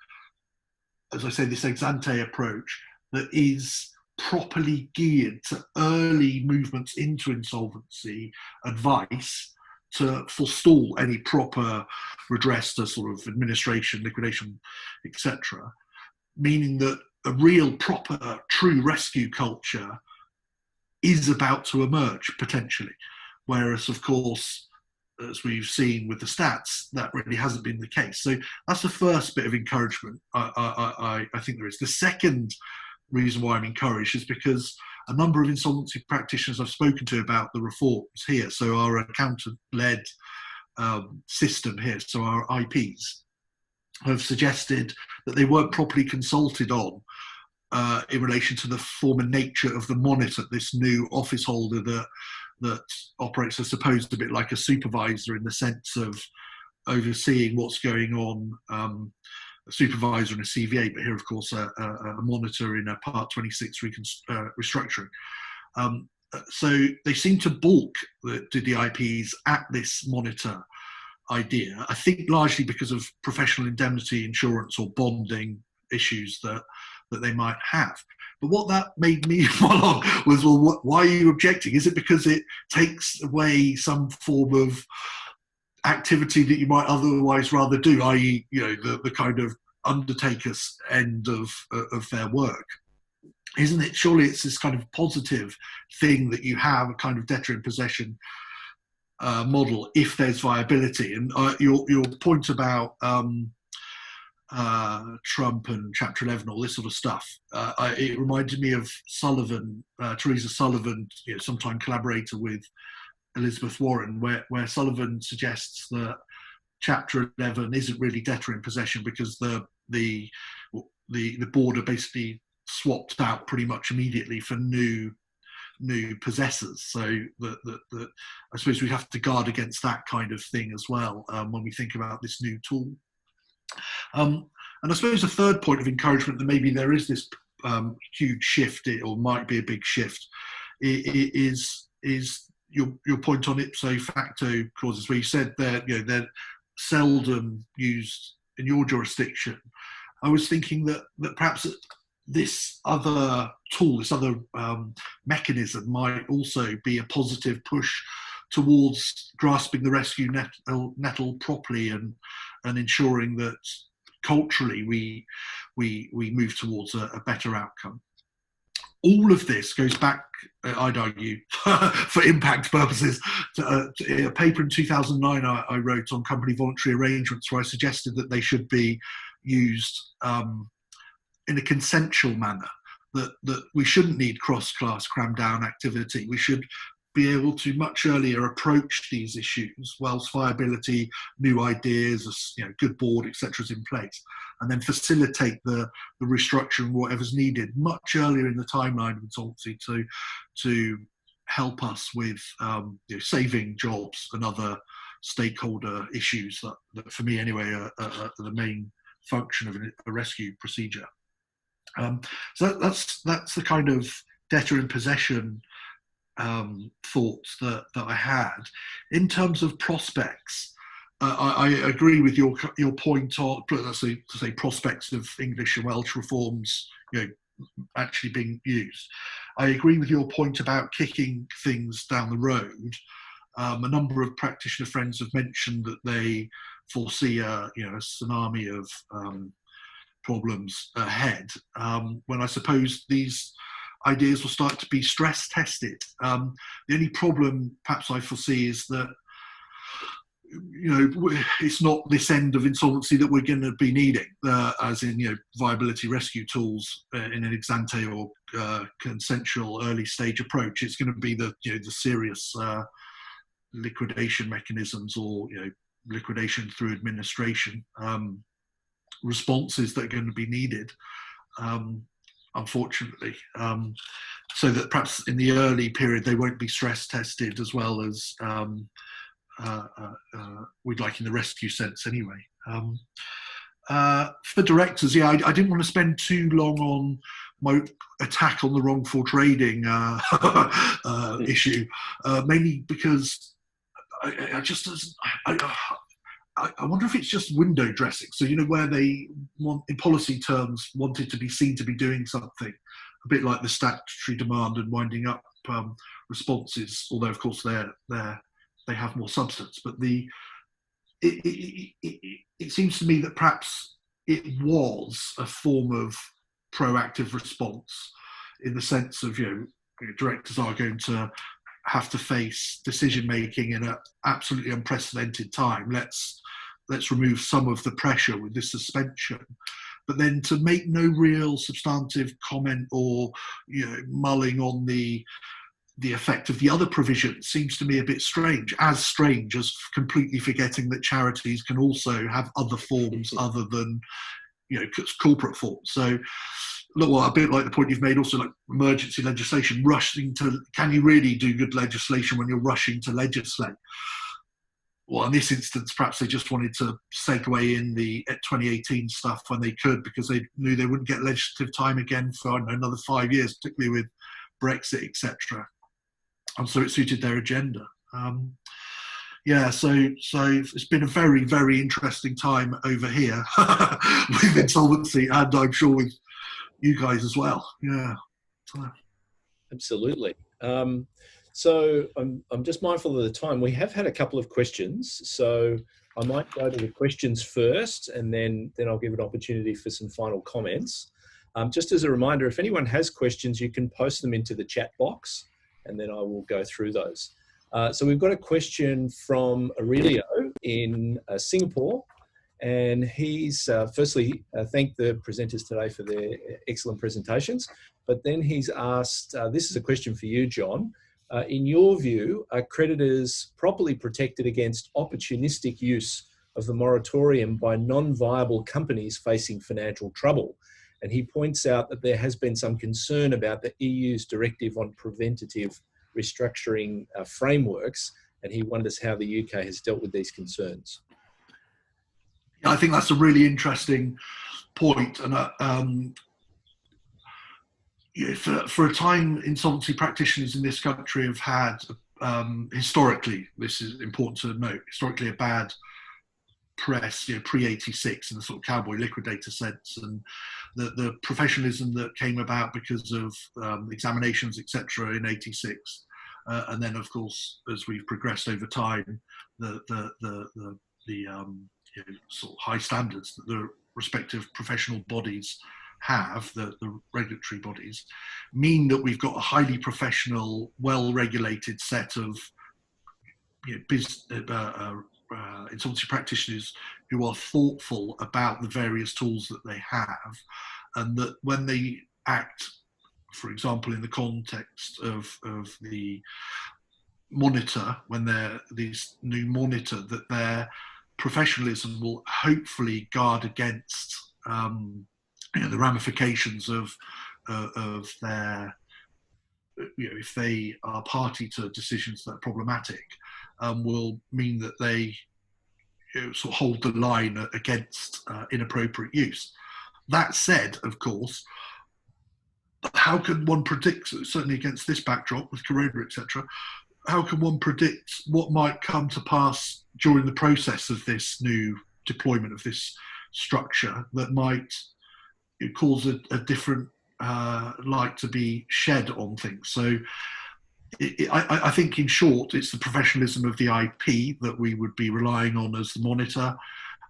as I say, this ex ante approach that is properly geared to early movements into insolvency advice to forestall any proper redress to sort of administration, liquidation, etc., meaning that a real, proper, true rescue culture is about to emerge potentially. Whereas, of course, as we've seen with the stats, that really hasn't been the case. So that's the first bit of encouragement I think there is. The second reason why I'm encouraged is because a number of insolvency practitioners I've spoken to about the reforms here, so our accountant-led system here, so our IPs, have suggested that they weren't properly consulted on in relation to the form and nature of the monitor, this new office holder that operates, I suppose, a bit like a supervisor in the sense of overseeing what's going on, a supervisor and a CVA, but here, of course, a monitor in a Part 26 restructuring. So they seem to balk, the IPs, at this monitor idea, I think largely because of professional indemnity insurance or bonding issues that they might have. But what that made me follow was, well, why are you objecting? Is it because it takes away some form of activity that you might otherwise rather do, i.e., the kind of undertaker's end of their work? Isn't it? Surely it's this kind of positive thing that you have a kind of debtor in possession model if there's viability. And your point about Trump and Chapter 11, all this sort of stuff, it reminded me of Sullivan, Teresa Sullivan, sometime collaborator with Elizabeth Warren, where Sullivan suggests that Chapter 11 isn't really debtor in possession because the board are basically swapped out pretty much immediately for new possessors. So that I suppose we have to guard against that kind of thing as well when we think about this new tool. And I suppose a third point of encouragement that maybe there is this huge shift, or might be a big shift, is your point on ipso facto clauses, where you said that they're seldom used in your jurisdiction. I was thinking that perhaps this other tool, this other mechanism might also be a positive push towards grasping the rescue nettle properly and ensuring that culturally we move towards a better outcome. All of this goes back, I'd argue, for impact purposes, to a paper in 2009 I wrote on company voluntary arrangements, where I suggested that they should be used in a consensual manner, that we shouldn't need cross-class cram down activity. We should be able to much earlier approach these issues whilst viability, new ideas, good board, etc. is in place, and then facilitate the restructuring, whatever's needed, much earlier in the timeline of insolvency to help us with saving jobs and other stakeholder issues that for me anyway are the main function of a rescue procedure. So that's the kind of debtor in possession thoughts that I had. In terms of prospects, I agree with your point on, let's say prospects of English and Welsh reforms actually being used. I agree with your point about kicking things down the road. A number of practitioner friends have mentioned that they foresee a tsunami of problems ahead, when I suppose these ideas will start to be stress tested. The only problem perhaps I foresee is that it's not this end of insolvency that we're going to be needing, as in viability rescue tools in an ex ante or consensual early stage approach. It's going to be the serious liquidation mechanisms or liquidation through administration responses that are going to be needed, unfortunately, so that perhaps in the early period they won't be stress tested as well as we'd like in the rescue sense anyway. For directors, I didn't want to spend too long on my attack on the wrongful trading issue, mainly because I wonder if it's just window dressing. So, where they want, in policy terms, wanted to be seen to be doing something, a bit like the statutory demand and winding up responses, although, of course, they're they have more substance. But it seems to me that perhaps it was a form of proactive response, in the sense of, directors are going to have to face decision making in an absolutely unprecedented time. Let's remove some of the pressure with this suspension. But then to make no real substantive comment or mulling on the effect of the other provisions seems to me a bit strange as completely forgetting that charities can also have other forms other than corporate forms. So a bit like the point you've made also, like emergency legislation, can you really do good legislation when you're rushing to legislate? Well, in this instance, perhaps they just wanted to segue in the 2018 stuff when they could, because they knew they wouldn't get legislative time again for another 5 years, particularly with Brexit, etc. And so it suited their agenda. So it's been a very, very interesting time over here with insolvency, and I'm sure with you guys as well. Yeah. Absolutely. So I'm just mindful of the time. We have had a couple of questions, so I might go to the questions first, and then I'll give an opportunity for some final comments. Just as a reminder, if anyone has questions, you can post them into the chat box, and then I will go through those. So we've got a question from Aurelio in Singapore, and he's firstly thanked the presenters today for their excellent presentations, but then he's asked, this is a question for you, John. In your view, are creditors properly protected against opportunistic use of the moratorium by non-viable companies facing financial trouble? And he points out that there has been some concern about the EU's directive on preventative restructuring frameworks, and he wonders how the UK has dealt with these concerns. I think that's a really interesting point. And for a time, insolvency practitioners in this country have had, historically, this is important to note, historically a bad press, pre-86 in the sort of cowboy liquidator sense, and the professionalism that came about because of examinations, etc. in 86. And then, of course, as we've progressed over time, the sort of high standards that the respective professional bodies have, the regulatory bodies, mean that we've got a highly professional, well-regulated set of insolvency practitioners who are thoughtful about the various tools that they have, and that when they act, for example, in the context of the monitor, when they're these new monitor, that their professionalism will hopefully guard against the ramifications of their, if they are party to decisions that are problematic, will mean that they sort of hold the line against inappropriate use. That said, of course, how can one predict, certainly against this backdrop with Corona, etc., how can one predict what might come to pass during the process of this new deployment of this structure that might cause a different light to be shed on things? So I think, in short, it's the professionalism of the IP that we would be relying on as the monitor,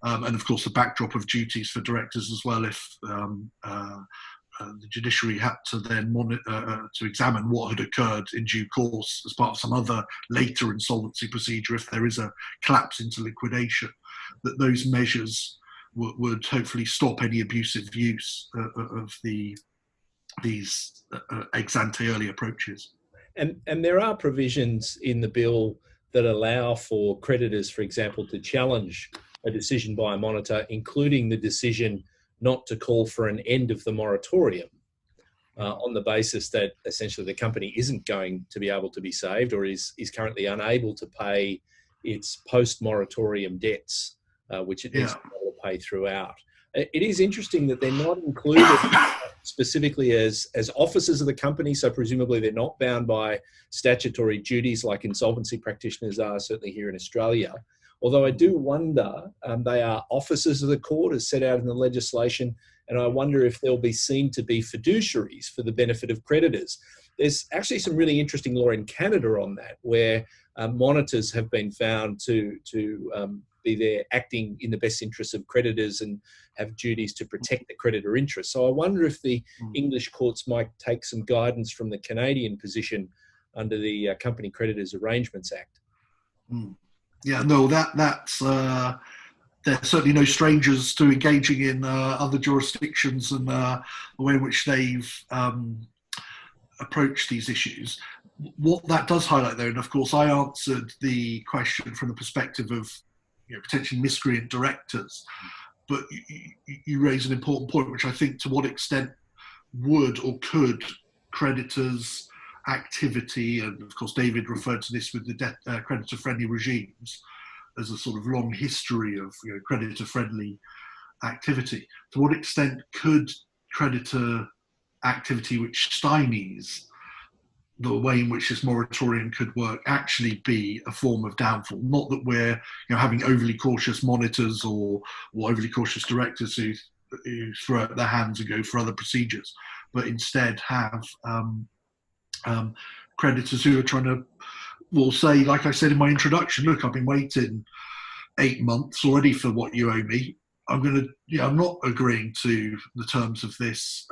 and of course the backdrop of duties for directors as well, if the judiciary had to then to examine what had occurred in due course as part of some other later insolvency procedure if there is a collapse into liquidation, that those measures would hopefully stop any abusive use of these ex ante early approaches. And there are provisions in the bill that allow for creditors, for example, to challenge a decision by a monitor, including the decision not to call for an end of the moratorium on the basis that essentially the company isn't going to be able to be saved, or is currently unable to pay its post-moratorium debts, which it needs to be able to pay throughout. It is interesting that they're not included specifically as officers of the company, so presumably they're not bound by statutory duties like insolvency practitioners are, certainly here in Australia. Although I do wonder, they are officers of the court as set out in the legislation, and I wonder if they'll be seen to be fiduciaries for the benefit of creditors. There's actually some really interesting law in Canada on that, where monitors have been found to be there acting in the best interests of creditors and have duties to protect the creditor interest. So I wonder if the English courts might take some guidance from the Canadian position under the Company Creditors Arrangements Act. Yeah, no, that's they're certainly no strangers to engaging in other jurisdictions and the way in which they've approached these issues. What that does highlight, though, and of course I answered the question from the perspective of potentially miscreant directors, but you raise an important point, which I think, to what extent would or could creditors' activity, and of course David referred to this with the creditor-friendly regimes as a sort of long history of creditor-friendly activity. To what extent could creditor activity which stymies the way in which this moratorium could work actually be a form of downfall? Not that we're having overly cautious monitors or overly cautious directors who throw out their hands and go for other procedures, but instead have creditors who are trying to, say, like I said in my introduction, look, I've been waiting 8 months already for what you owe me. I'm not agreeing to the terms of this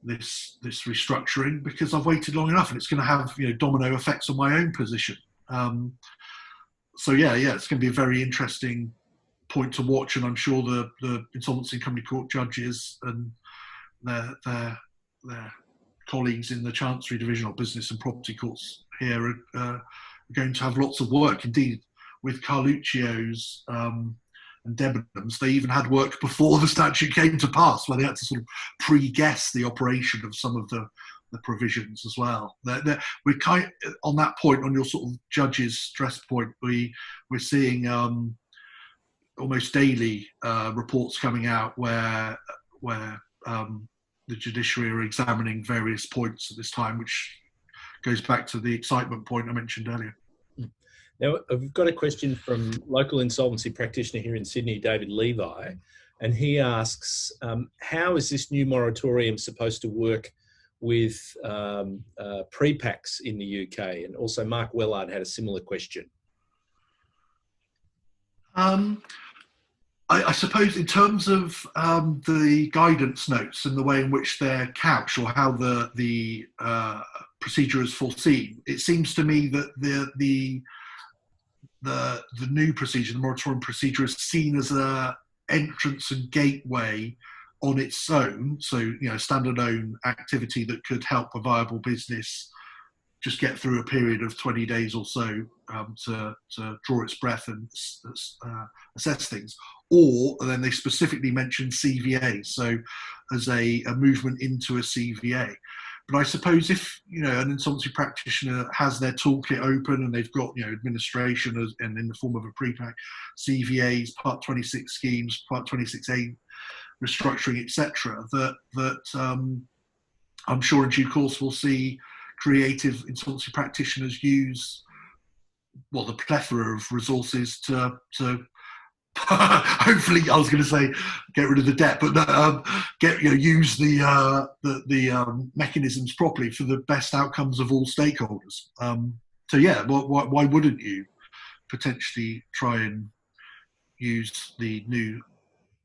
this restructuring because I've waited long enough, and it's going to have domino effects on my own position. So it's going to be a very interesting point to watch, and I'm sure the Insolvency and Company Court judges and their colleagues in the Chancery Division or Business and Property Courts here are going to have lots of work. Indeed, with Carluccio's and Debenhams, they even had work before the statute came to pass, where they had to sort of pre-guess the operation of some of the provisions as well. We're kind of, on that point, on your sort of judges' stress point, we're seeing almost daily reports coming out where the judiciary are examining various points at this time, which goes back to the excitement point I mentioned earlier. Now, I've got a question from local insolvency practitioner here in Sydney, David Levi, and he asks, how is this new moratorium supposed to work with pre-packs in the UK? And also Mark Wellard had a similar question. I suppose in terms of the guidance notes and the way in which they're couched, or how the procedure is foreseen, it seems to me that the new procedure, the moratorium procedure, is seen as an entrance and gateway on its own. So, standalone activity that could help a viable business just get through a period of 20 days or so to draw its breath and assess things. Or then they specifically mention CVA, so as a movement into a CVA. But I suppose if an insolvency practitioner has their toolkit open and they've got administration and in the form of a pre-pack, CVAs, Part 26 schemes, Part 26A restructuring, etc., that I'm sure in due course we'll see creative insolvency practitioners use the plethora of resources to hopefully, I was going to say get rid of the debt, but use the mechanisms properly for the best outcomes of all stakeholders. Why wouldn't you potentially try and use the new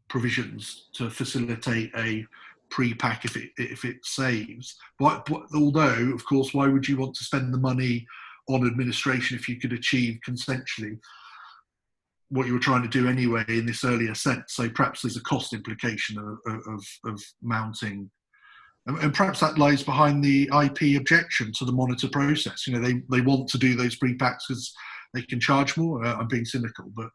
provisions to facilitate a pre-pack if it saves? But although, of course, why would you want to spend the money on administration if you could achieve consensually what you were trying to do anyway in this earlier sense? So perhaps there's a cost implication of mounting, and perhaps that lies behind the IP objection to the monitor process. They want to do those pre-packs because they can charge more. I'm being cynical, but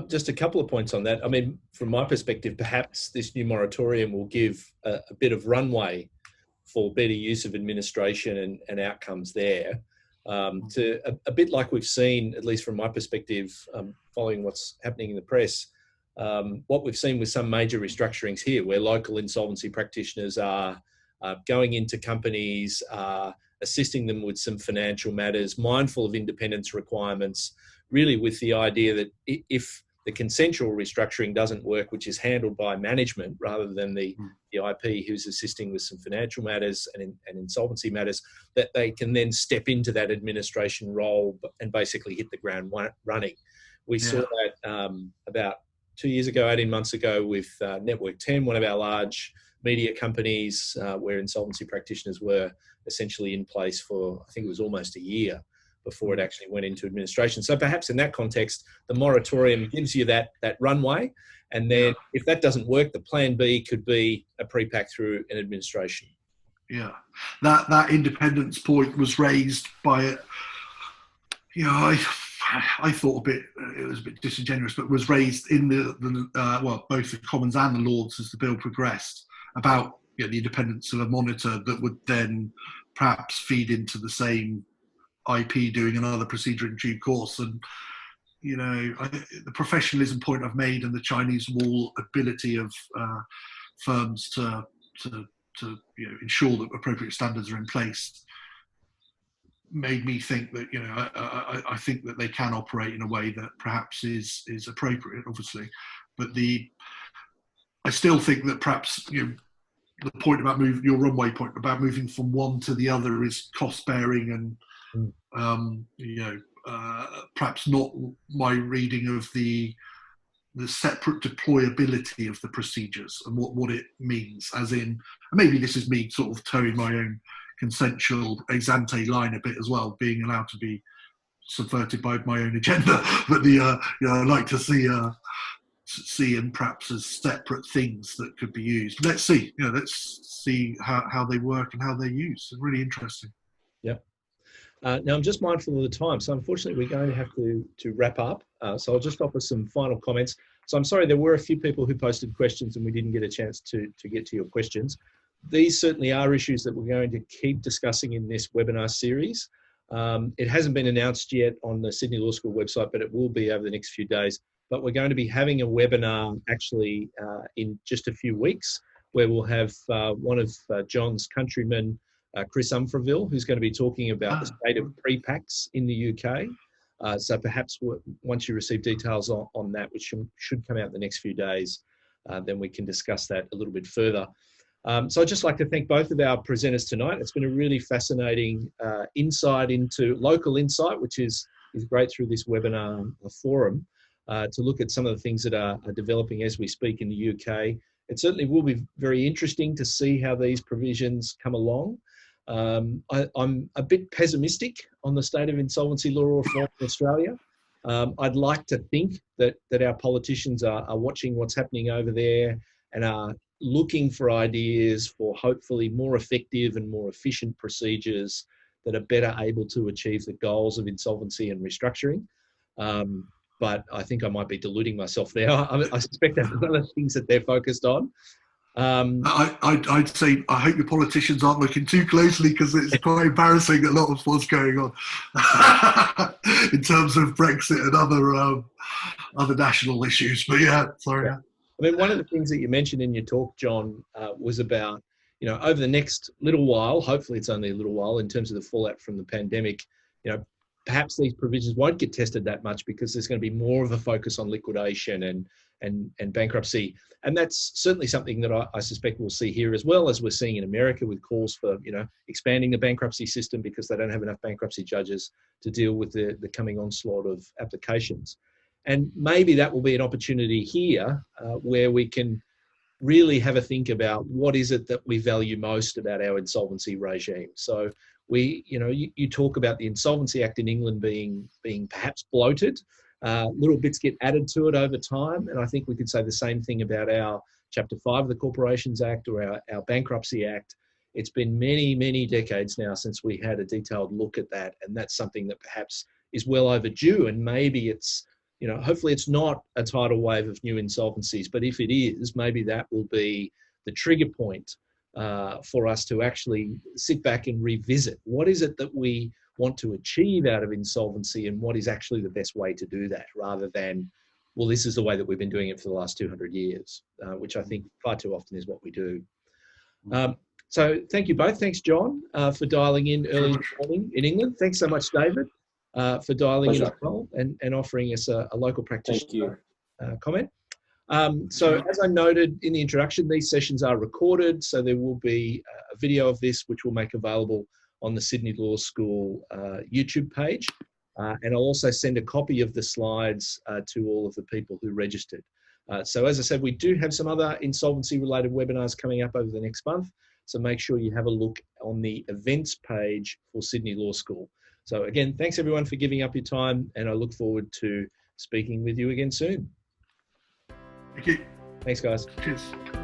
just a couple of points on that. I mean, from my perspective, perhaps this new moratorium will give a bit of runway for better use of administration and outcomes there. To a bit like we've seen, at least from my perspective, following what's happening in the press, what we've seen with some major restructurings here, where local insolvency practitioners are going into companies, assisting them with some financial matters, mindful of independence requirements, really with the idea that if the consensual restructuring doesn't work, which is handled by management rather than the IP who's assisting with some financial matters and insolvency matters, that they can then step into that administration role and basically hit the ground running. We saw that about 2 years ago, 18 months ago, with Network 10, one of our large media companies, where insolvency practitioners were essentially in place for, I think it was almost a year before it actually went into administration. So perhaps in that context, the moratorium gives you that runway. And then if that doesn't work, the plan B could be a pre-pack through an administration. Yeah, that independence point was raised by, I thought it was a bit disingenuous, but was raised in both the Commons and the Lords as the bill progressed, about the independence of a monitor that would then perhaps feed into the same IP doing another procedure in due course. And the professionalism point I've made, and the Chinese wall ability of firms to ensure that appropriate standards are in place, made me think that I think that they can operate in a way that perhaps is appropriate, obviously, but I still think that perhaps the point about your runway point about moving from one to the other is cost bearing and perhaps not my reading of the separate deployability of the procedures and what it means, as in, maybe this is me sort of towing my own consensual ex ante line a bit as well, being allowed to be subverted by my own agenda, but I like to see them perhaps as separate things that could be used. Let's see how they work and how they're used. It's really interesting. Yep. Now I'm just mindful of the time, so unfortunately we're going to have to wrap up. So I'll just offer some final comments. So I'm sorry, there were a few people who posted questions and we didn't get a chance to get to your questions. These certainly are issues that we're going to keep discussing in this webinar series. It hasn't been announced yet on the Sydney Law School website, but it will be over the next few days. But we're going to be having a webinar actually in just a few weeks, where we'll have one of John's countrymen, Chris Umfreville, who's going to be talking about the state of pre-packs in the UK. So perhaps once you receive details on that, which should come out in the next few days, then we can discuss that a little bit further. So I'd just like to thank both of our presenters tonight. It's been a really fascinating insight into local insight, which is great through this webinar forum, to look at some of the things that are developing as we speak in the UK. It certainly will be very interesting to see how these provisions come along. I'm a bit pessimistic on the state of insolvency law reform in Australia. I'd like to think that our politicians are watching what's happening over there and are looking for ideas for hopefully more effective and more efficient procedures that are better able to achieve the goals of insolvency and restructuring. But I think I might be deluding myself there. I suspect that's one of the things that they're focused on. I'd say I hope the politicians aren't looking too closely, because it's quite embarrassing, a lot of what's going on in terms of Brexit and other national issues. But yeah, sorry. Yeah. I mean, one of the things that you mentioned in your talk, John, was about, over the next little while, hopefully it's only a little while in terms of the fallout from the pandemic, perhaps these provisions won't get tested that much because there's going to be more of a focus on liquidation and bankruptcy. And that's certainly something that I suspect we'll see here, as well as we're seeing in America, with calls for, expanding the bankruptcy system because they don't have enough bankruptcy judges to deal with the coming onslaught of applications. And maybe that will be an opportunity here where we can really have a think about what is it that we value most about our insolvency regime. So you talk about the Insolvency Act in England being perhaps bloated. Little bits get added to it over time. And I think we could say the same thing about our Chapter 5 of the Corporations Act or our Bankruptcy Act. It's been many, many decades now since we had a detailed look at that. And that's something that perhaps is well overdue. And maybe it's, hopefully it's not a tidal wave of new insolvencies, but if it is, maybe that will be the trigger point for us to actually sit back and revisit what is it that we want to achieve out of insolvency and what is actually the best way to do that, rather than, well, this is the way that we've been doing it for the last 200 years, which I think far too often is what we do. So thank you both. Thanks, John, for dialing in early in the morning in England. Thanks so much, David, for dialing in as well and offering us a local practitioner comment. So as I noted in the introduction, these sessions are recorded, so there will be a video of this which we'll make available on the Sydney Law School YouTube page. And I'll also send a copy of the slides to all of the people who registered. So as I said, we do have some other insolvency related webinars coming up over the next month. So make sure you have a look on the events page for Sydney Law School. So again, thanks everyone for giving up your time, and I look forward to speaking with you again soon. Thank you. Thanks, guys. Cheers.